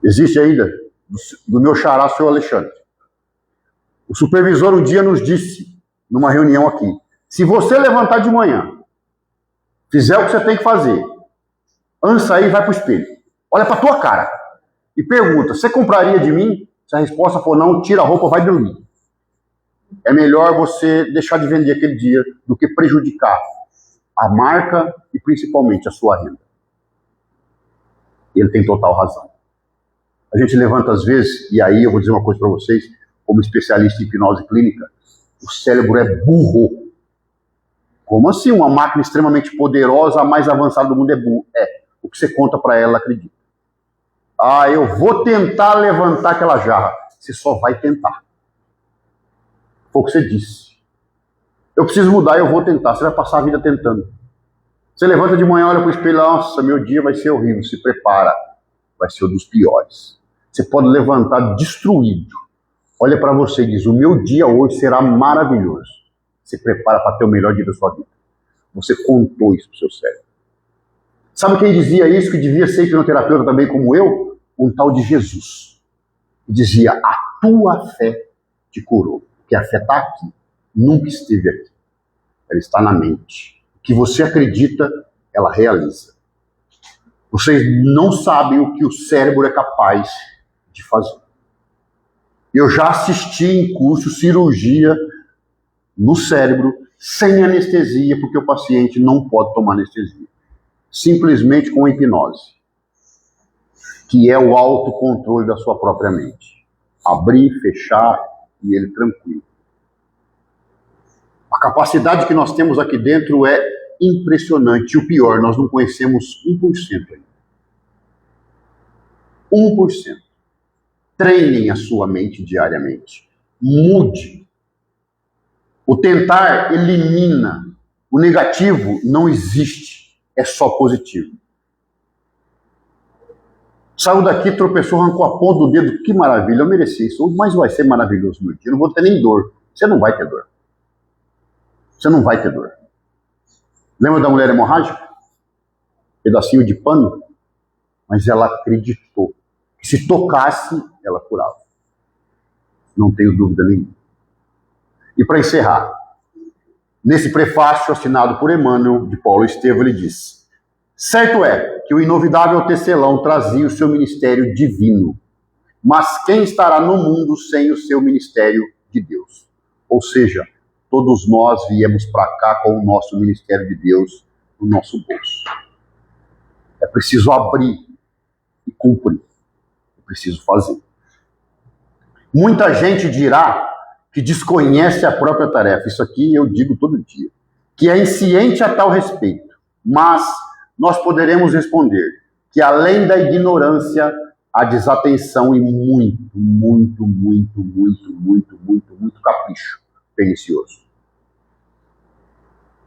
Existe ainda? Do meu xará, seu Alexandre. O supervisor um dia nos disse, numa reunião aqui, se você levantar de manhã, fizer o que você tem que fazer, antes de sair, vai para o espelho. Olha para a tua cara e pergunta, você compraria de mim? Se a resposta for não, tira a roupa, vai dormir. É melhor você deixar de vender aquele dia do que prejudicar a marca e principalmente a sua renda. Ele tem total razão. A gente levanta às vezes, e aí eu vou dizer uma coisa para vocês, como especialista em hipnose clínica, o cérebro é burro. Como assim? Uma máquina extremamente poderosa, a mais avançada do mundo é burro. O que você conta para ela, ela acredita. Eu vou tentar levantar aquela jarra. Você só vai tentar. Foi o que você disse. Eu preciso mudar, eu vou tentar. Você vai passar a vida tentando. Você levanta de manhã, olha para o espelho, nossa, meu dia vai ser horrível. Se prepara, vai ser um dos piores. Você pode levantar destruído. Olha para você e diz, o meu dia hoje será maravilhoso. Se prepara para ter o melhor dia da sua vida. Você contou isso para o seu cérebro. Sabe quem dizia isso, que devia ser hipnoterapeuta também como eu? Um tal de Jesus. Dizia, a tua fé te curou. Porque a fé está aqui, nunca esteve aqui. Ela está na mente. O que você acredita, ela realiza. Vocês não sabem o que o cérebro é capaz de fazer. Eu já assisti em curso cirurgia no cérebro, sem anestesia, porque o paciente não pode tomar anestesia. Simplesmente com hipnose. que é o autocontrole da sua própria mente. Abrir, fechar e ele tranquilo. A capacidade que nós temos aqui dentro é impressionante. E o pior, nós não conhecemos 1% ainda. 1%. Treinem a sua mente diariamente. Mude. O tentar elimina. O negativo não existe. É só positivo. Saiu daqui, tropeçou, arrancou a ponta do dedo. Que maravilha, eu mereci isso. Mas vai ser maravilhoso meu dia. Eu não vou ter nem dor. Você não vai ter dor. Você não vai ter dor. Lembra da mulher hemorrágica? Pedacinho de pano? Mas ela acreditou. Que se tocasse, ela curava. Não tenho dúvida nenhuma. E para encerrar, nesse prefácio assinado por Emmanuel, de Paulo Estevam, ele diz: certo é que o inovidável tecelão trazia o seu ministério divino, mas quem estará no mundo sem o seu ministério de Deus? Ou seja, todos nós viemos para cá com o nosso ministério de Deus no nosso bolso. É preciso abrir e cumprir. É preciso fazer. Muita gente dirá que desconhece a própria tarefa. Isso aqui eu digo todo dia. Que é insciente a tal respeito. Mas nós poderemos responder que além da ignorância, a desatenção e muito capricho pernicioso.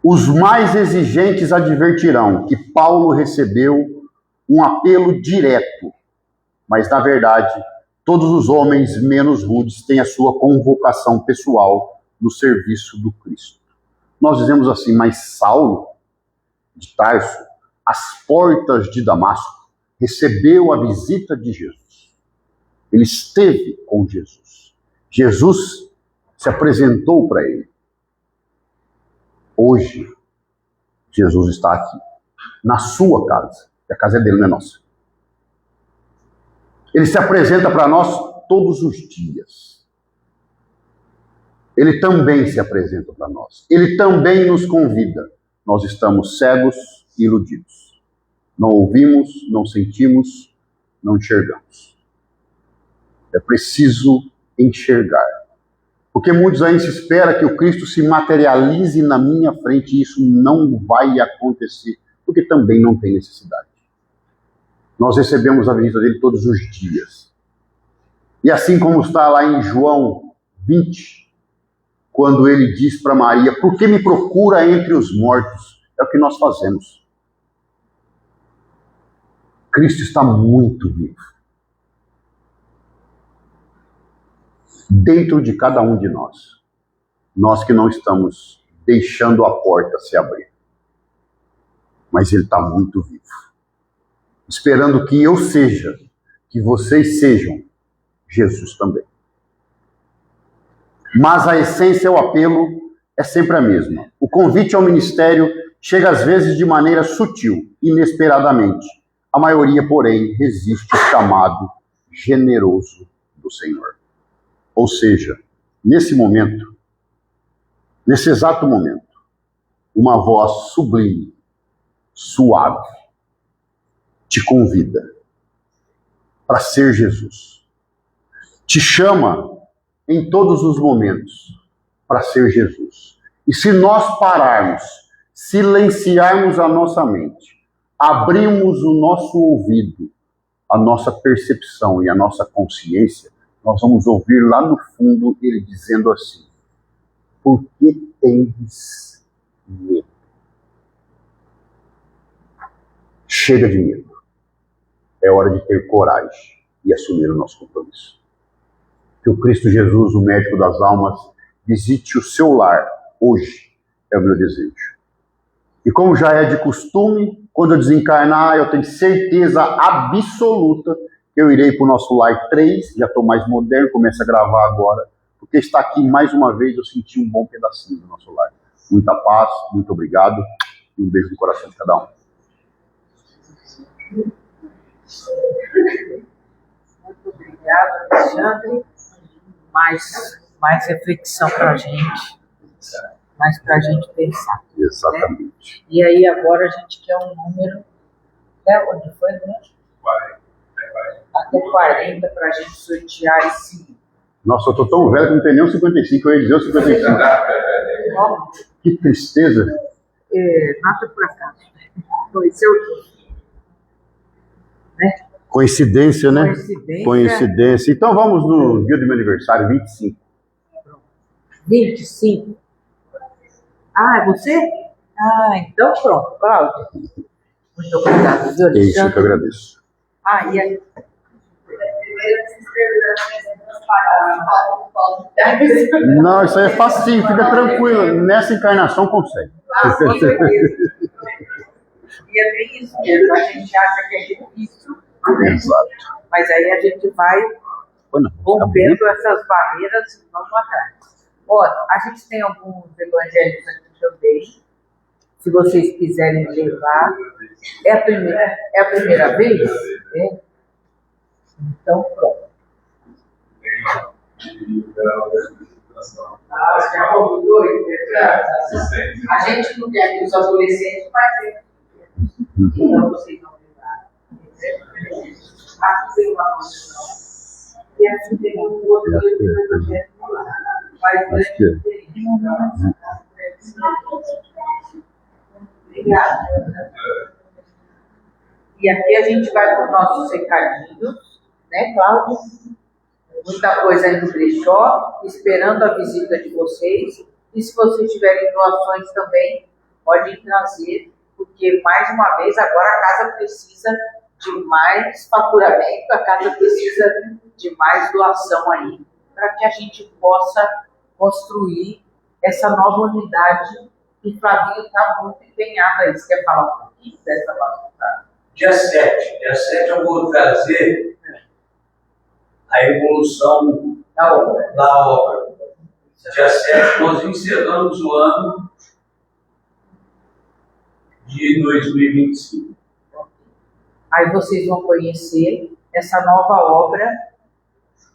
Os mais exigentes advertirão que Paulo recebeu um apelo direto, mas na verdade todos os homens menos rudes têm a sua convocação pessoal no serviço do Cristo. Nós dizemos assim, mas Saulo de Tarso, às portas de Damasco, recebeu a visita de Jesus. Ele esteve com Jesus. Jesus se apresentou para ele. Hoje, Jesus está aqui, na sua casa. E a casa é dele, não é nossa. Ele se apresenta para nós todos os dias. Ele também se apresenta para nós. Ele também nos convida. Nós estamos cegos e iludidos. Não ouvimos, não sentimos, não enxergamos. É preciso enxergar. Porque muitos ainda se esperam que o Cristo se materialize na minha frente e isso não vai acontecer, porque também não tem necessidade. Nós recebemos a visita dele todos os dias. E assim como está lá em João 20, quando ele diz para Maria, por que me procura entre os mortos? É o que nós fazemos. Cristo está muito vivo. Dentro de cada um de nós. Nós que não estamos deixando a porta se abrir. Mas ele está muito vivo. Esperando que eu seja, que vocês sejam, Jesus também. Mas a essência, o apelo, é sempre a mesma. O convite ao ministério chega às vezes de maneira sutil, inesperadamente. A maioria, porém, resiste ao chamado generoso do Senhor. Ou seja, nesse momento, nesse exato momento, uma voz sublime, suave, te convida para ser Jesus. Te chama em todos os momentos para ser Jesus. E se nós pararmos, silenciarmos a nossa mente, abrirmos o nosso ouvido, a nossa percepção e a nossa consciência, nós vamos ouvir lá no fundo ele dizendo assim: por que tendes medo? Chega de medo. É hora de ter coragem e assumir o nosso compromisso. Que o Cristo Jesus, o médico das almas, visite o seu lar hoje, é o meu desejo. E como já é de costume, quando eu desencarnar, eu tenho certeza absoluta que eu irei para o nosso lar 3, já estou mais moderno, começo a gravar agora, porque está aqui mais uma vez, eu senti um bom pedacinho do nosso lar. Muita paz, muito obrigado, e um beijo no coração de cada um. Muito obrigada, Alexandre. Mais reflexão para a gente, mais para a gente pensar. Exatamente. Né? E aí agora a gente quer um número, onde foi, né? 40. até 40 para a gente sortear esse. Nossa, eu tô tão velho que não tem nem o 55, eu ia dizer o 55. Ó, Que tristeza. nada por acaso. Foi seu. Né? Coincidência, né? Coincidência. Coincidência. Então vamos no dia do meu aniversário, 25. 25. Ah, é você? Ah, então pronto, Cláudia. Muito obrigada, viu, É isso que eu Alexandre? agradeço. Ah, e aí? Não, isso aí é facinho, fica tranquilo. Nessa encarnação consegue. Ah, com certeza. E é bem isso mesmo, a gente acha que é difícil, né? Exato. Mas aí a gente vai Olha, rompendo essas barreiras e vamos atrás. Olha, a gente tem alguns evangelhos aqui também, se vocês quiserem levar. É a primeira vez? É? Então, pronto. A gente não quer que os adolescentes participem. Então, vocês vão levar. Aqui tem uma noção. E aqui tem um outro projeto lá. Faz grande diferença. Obrigada. E aqui a gente vai para os nossos recadinhos, né, Cláudia? Muita coisa aí no brechó, esperando a visita de vocês. E se vocês tiverem doações também, podem trazer, porque, mais uma vez, agora a casa precisa de mais faturamento, a casa precisa de mais doação aí, para que a gente possa construir essa nova unidade que o Flavinho está muito empenhado aí. Você quer falar um pouquinho dessa faculdade? Dia 7 eu vou trazer a evolução Da obra. da obra. Dia 7 nós encerramos o ano de 2025. Aí vocês vão conhecer essa nova obra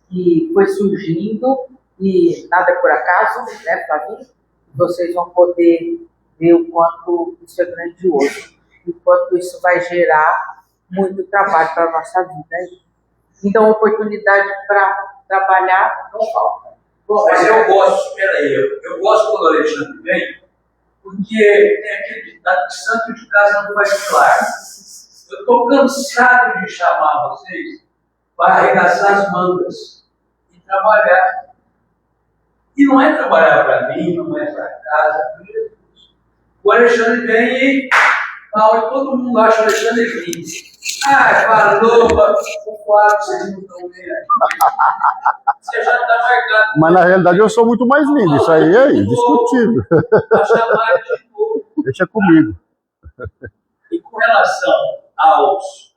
que foi surgindo, e nada é por acaso, né, Flavinho? Vocês vão poder ver o quanto isso é grandioso, e quanto isso vai gerar muito trabalho para a nossa vida. Então, oportunidade para trabalhar não falta. Bom, mas eu gosto, espera aí, eu gosto quando o Alexandre vem, porque tem aquele ditado que santo de casa não faz milagre. Eu estou cansado de chamar vocês para arregaçar as mangas e trabalhar. E não é trabalhar para mim, não é para casa, é para Jesus. O Alexandre vem e fala, todo mundo acha o Alexandre lindo. Ah, falou, o quadro, vocês não estão vendo. Você já está marcado. Mas na realidade eu sou muito mais lindo, isso aí é indiscutível. Para chamar de novo. Deixa comigo. E com relação aos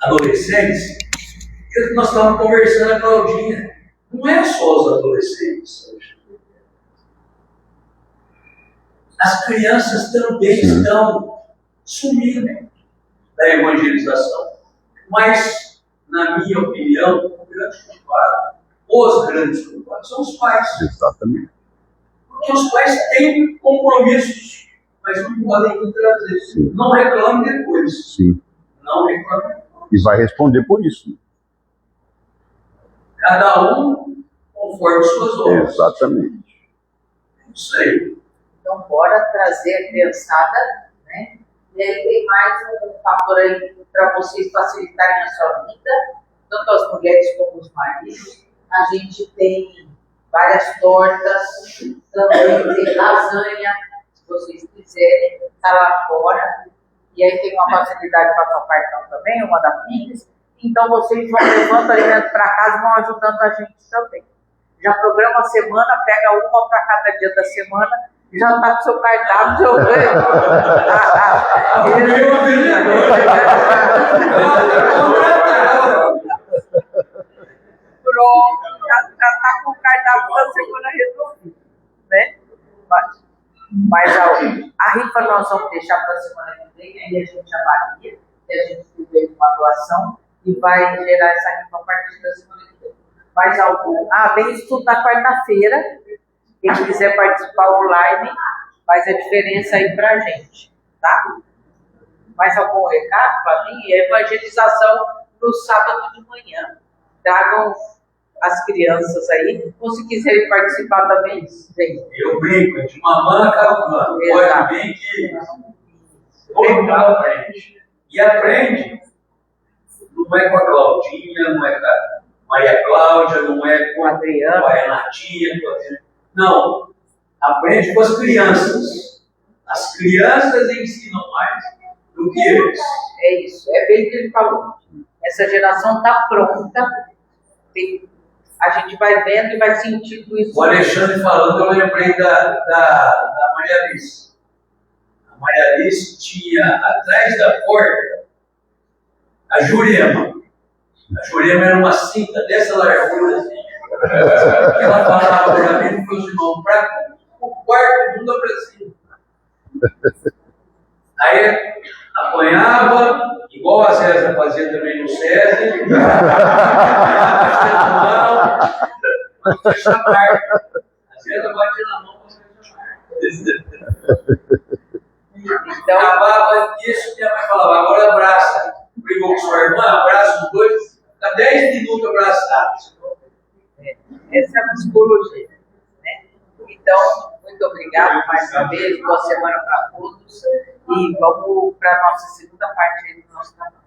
adolescentes, nós estávamos conversando com a Claudinha. Não é só os adolescentes. As crianças também estão sumindo da evangelização. Mas, na minha opinião, os grandes culpados são os pais. Exatamente. Porque os pais têm compromissos, mas não podem trazer. Sim. Não reclame depois. Sim. Não reclame depois. E vai responder por isso. Cada um conforme suas obras. Exatamente. É isso aí. Então, bora trazer a criançada, né? E aí tem mais um fator aí para vocês facilitarem a sua vida, tanto as mulheres como os maridos. A gente tem várias tortas, também tem lasanha, se vocês quiserem, está lá fora. E aí tem uma facilidade para o cartão também, uma da Pix. Então vocês vão levando alimento para casa e vão ajudando a gente também. Já programa a semana, pega uma para cada dia da semana, já está com seu cardápio, seu ganho. Pronto, já está com o cardápio da semana resolvido, né? Mas a rifa nós vamos deixar para a semana que vem, aí a gente avalia, se a gente tiver uma doação, e vai gerar essa rifa a partir da semana que vem. Mais algum? Vem estudo na quarta-feira. Quem quiser participar online, faz a diferença aí pra gente, tá? Mais algum recado para mim? A evangelização no sábado de manhã. Tragam as crianças aí, ou se quiserem participar também, vem. Eu brinco, de mamãe calculando. Exato. Pode vir que todo mundo aprende. E aprende, não é com a Claudinha, não é com a Maria Cláudia, não é com a Adriana. com a Renatinha, com a... Não, aprende com as crianças. As crianças ensinam mais do que eles. É isso, é bem o que ele falou. Essa geração está pronta, a gente vai vendo e vai sentindo isso. O Alexandre falando, eu lembrei da Maria Alice. A Maria Alice tinha atrás da porta a Jurema. A Jurema era uma cinta dessa largura assim. Ela falava para mim e para os irmãos, para o quarto mundo para cima. Aí apanhava, igual a César fazia também no César, mas fecha a marca. A César batia na mão, mas fecha a marca. Então, acabava isso, minha mãe falava, agora abraça. Brigou com sua irmã, abraça os dois, fica 10 minutos abraçados. essa é a psicologia. Né? Então, muito obrigado mais uma vez, boa semana para todos e vamos para a nossa segunda parte aí do nosso trabalho.